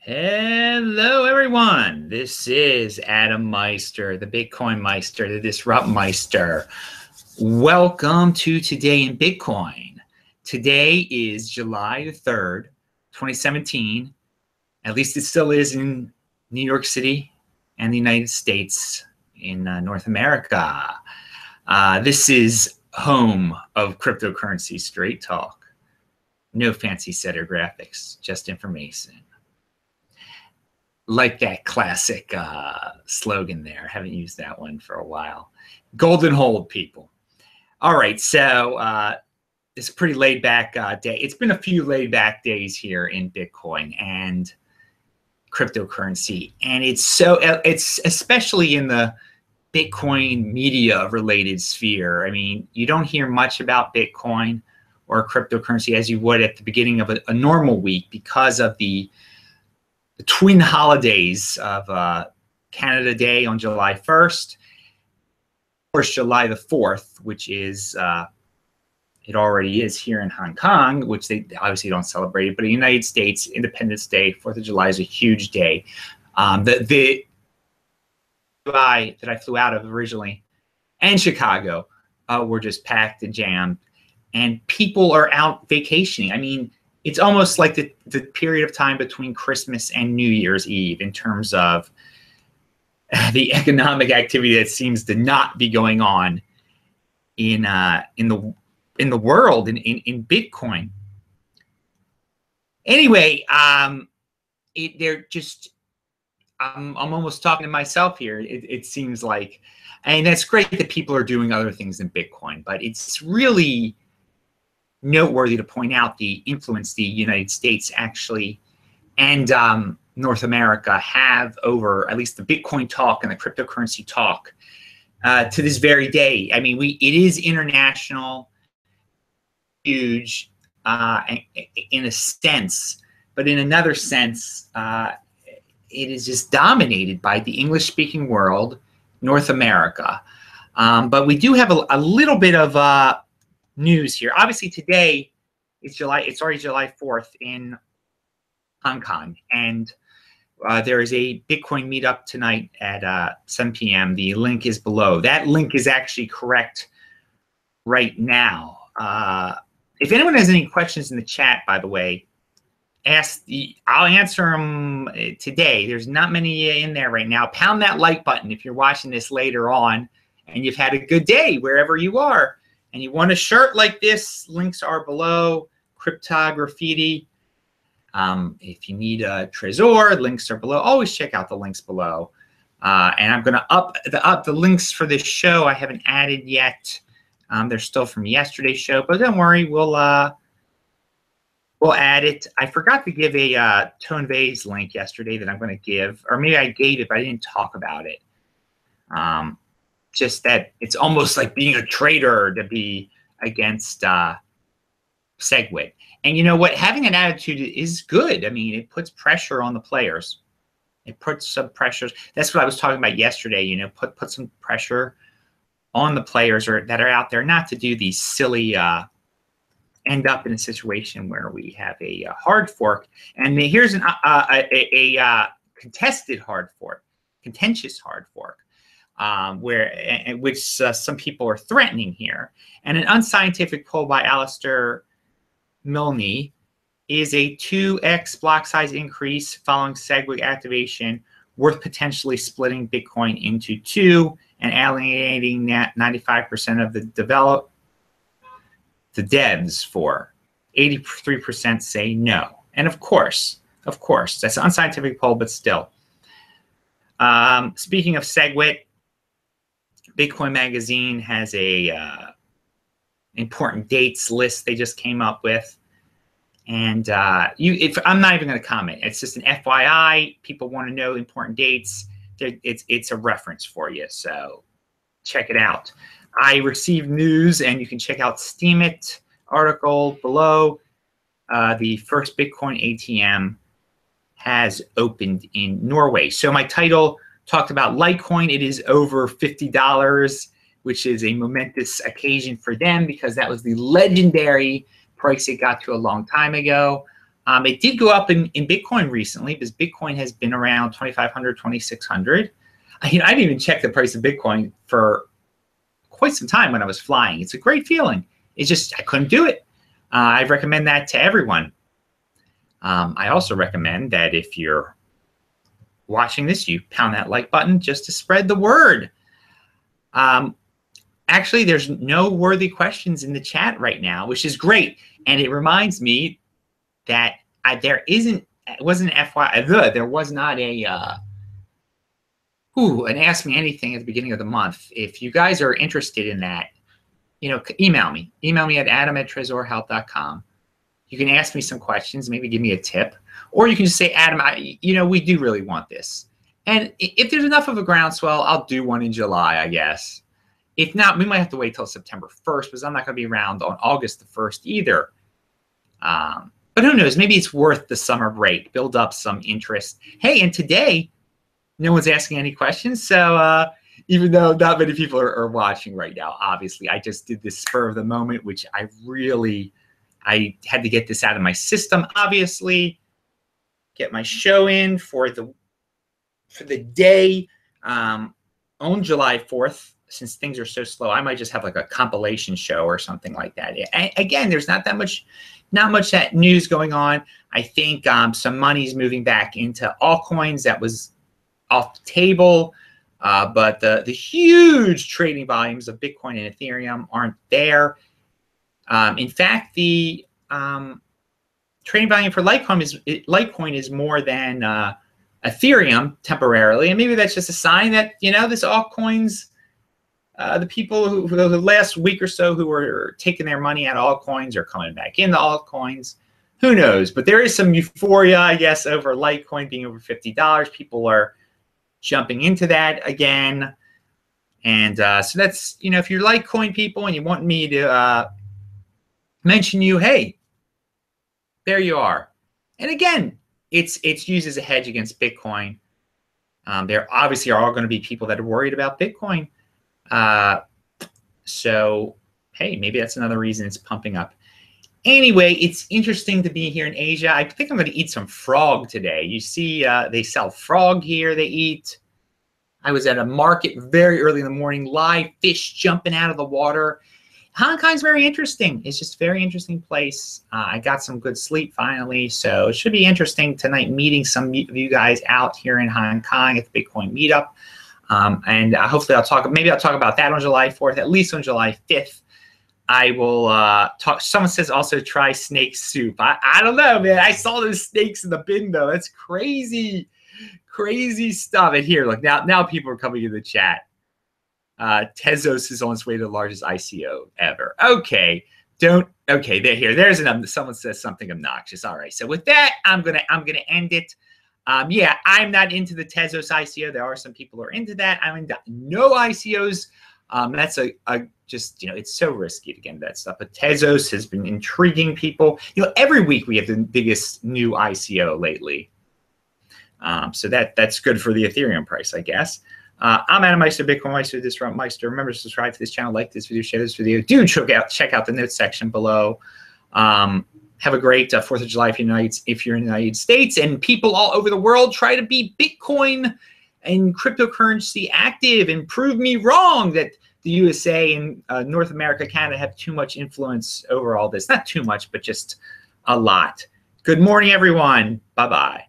Hello, everyone. This is Adam Meister, the Bitcoin Meister, the Disrupt Meister. Welcome to Today in Bitcoin. Today is July the 3rd, 2017. At least it still is in New York City and the United States in North America. This is home of cryptocurrency straight talk. No fancy set or graphics, just information. Like that classic slogan there. Haven't used that one for a while. Golden hold, people. All right, so it's a pretty laid back day. It's been a few laid back days here in Bitcoin and cryptocurrency. And it's especially in the Bitcoin media related sphere. I mean, you don't hear much about Bitcoin or cryptocurrency as you would at the beginning of a normal week because of the twin holidays of Canada Day on July 1st, of course, July the 4th, which is, it already is here in Hong Kong, which they obviously don't celebrate it, but in the United States, Independence Day, 4th of July is a huge day. The July that I flew out of originally and Chicago were just packed and jammed, and people are out vacationing. I mean, it's almost like the period of time between Christmas and New Year's Eve in terms of the economic activity that seems to not be going on in the world in Bitcoin. Anyway, they're just I'm almost talking to myself here. It seems like, and that's great that people are doing other things than Bitcoin, but it's really noteworthy to point out the influence the United States actually and North America have over at least the Bitcoin talk and the cryptocurrency talk to this very day. I mean, it is international, huge in a sense, but in another sense, it is just dominated by the English-speaking world, North America. But we do have a little bit of news here. Obviously, today it's already July 4th in Hong Kong, and there is a Bitcoin meetup tonight at 7 p.m. The link is below. That link is actually correct right now. If anyone has any questions in the chat, by the way, I'll answer them today. There's not many in there right now. Pound that like button if you're watching this later on and you've had a good day wherever you are. And you want a shirt like this, links are below. Cryptography. If you need a Trezor, links are below. Always check out the links below. And I'm going to up the links for this show. I haven't added yet. They're still from yesterday's show, but don't worry, we'll add it. I forgot to give a Tone Vays link yesterday that I'm going to give, or maybe I gave it, but I didn't talk about it. Just that it's almost like being a traitor to be against SegWit. And you know what? Having an attitude is good. I mean, it puts pressure on the players. It puts some pressures. That's what I was talking about yesterday. You know, put some pressure on the players that are out there not to do these silly, end up in a situation where we have a hard fork. And here's a contested hard fork, contentious hard fork. Which some people are threatening here. And an unscientific poll by Alistair Milne is a 2x block size increase following SegWit activation worth potentially splitting Bitcoin into two and alienating 95% of the devs for. 83% say no. And of course, that's an unscientific poll, but still. Speaking of SegWit, Bitcoin Magazine has a important dates list they just came up with, and I'm not even going to comment. It's just an FYI. People want to know important dates. It's a reference for you, so check it out. I received news, and you can check out Steemit article below. The first Bitcoin ATM has opened in Norway. So my title talked about Litecoin. It is over $50, which is a momentous occasion for them because that was the legendary price it got to a long time ago. It did go up in Bitcoin recently because Bitcoin has been around 2,500, 2,600. I didn't even check the price of Bitcoin for quite some time when I was flying. It's a great feeling. It's just I couldn't do it. I recommend that to everyone. I also recommend that if you're watching this, you pound that like button just to spread the word. Actually, there's no worthy questions in the chat right now, which is great. And it reminds me that there wasn't FYI, there was not an Ask Me Anything at the beginning of the month. If you guys are interested in that, email me. Email me at adam@tresorhealth.com. You can ask me some questions, maybe give me a tip. Or you can just say, Adam, we do really want this. And if there's enough of a groundswell, I'll do one in July, I guess. If not, we might have to wait till September 1st because I'm not going to be around on August the 1st either. But who knows? Maybe it's worth the summer break. Build up some interest. Hey, and today, no one's asking any questions. So even though not many people are watching right now, obviously, I just did this spur of the moment, which I had to get this out of my system, obviously. Get my show in for the day on July 4th. Since things are so slow, I might just have like a compilation show or something like that. Again, there's not much that news going on. I think some money's moving back into altcoins that was off the table, but the huge trading volumes of Bitcoin and Ethereum aren't there. In fact, the trading volume for Litecoin is more than Ethereum temporarily, and maybe that's just a sign that this altcoins. The people who the last week or so who were taking their money out of altcoins are coming back into altcoins. Who knows? But there is some euphoria, I guess, over Litecoin being over $50. People are jumping into that again. And so that's, if you're Litecoin people and you want me to mention you, hey, there you are. And again, it's used as a hedge against Bitcoin. There obviously are all going to be people that are worried about Bitcoin. So, hey, maybe that's another reason it's pumping up. Anyway, it's interesting to be here in Asia. I think I'm going to eat some frog today. You see, they sell frog here. They eat. I was at a market very early in the morning, live fish jumping out of the water. Hong Kong's very interesting. It's just a very interesting place. I got some good sleep finally, so it should be interesting tonight meeting some of you guys out here in Hong Kong at the Bitcoin meetup. And hopefully I'll talk about that on July 4th, at least on July 5th. I will talk. Someone says also try snake soup. I don't know, man. I saw those snakes in the bin though. That's crazy, crazy stuff. And here, look, now people are coming in the chat. Tezos is on its way to the largest ICO ever. Okay, okay, they're here. Someone says something obnoxious. All right, so with that, I'm gonna end it. Yeah, I'm not into the Tezos ICO. There are some people who are into that. I'm into no ICOs. That's just, it's so risky to get into that stuff. But Tezos has been intriguing people. Every week we have the biggest new ICO lately. So that's good for the Ethereum price, I guess. I'm Adam Meister, Bitcoin Meister, Disrupt Meister. Remember to subscribe to this channel, like this video, share this video. Do check out the notes section below. Have a great 4th of July if you're in the United States, and people all over the world try to be Bitcoin and cryptocurrency active and prove me wrong that the USA and North America, Canada have too much influence over all this. Not too much, but just a lot. Good morning, everyone. Bye-bye.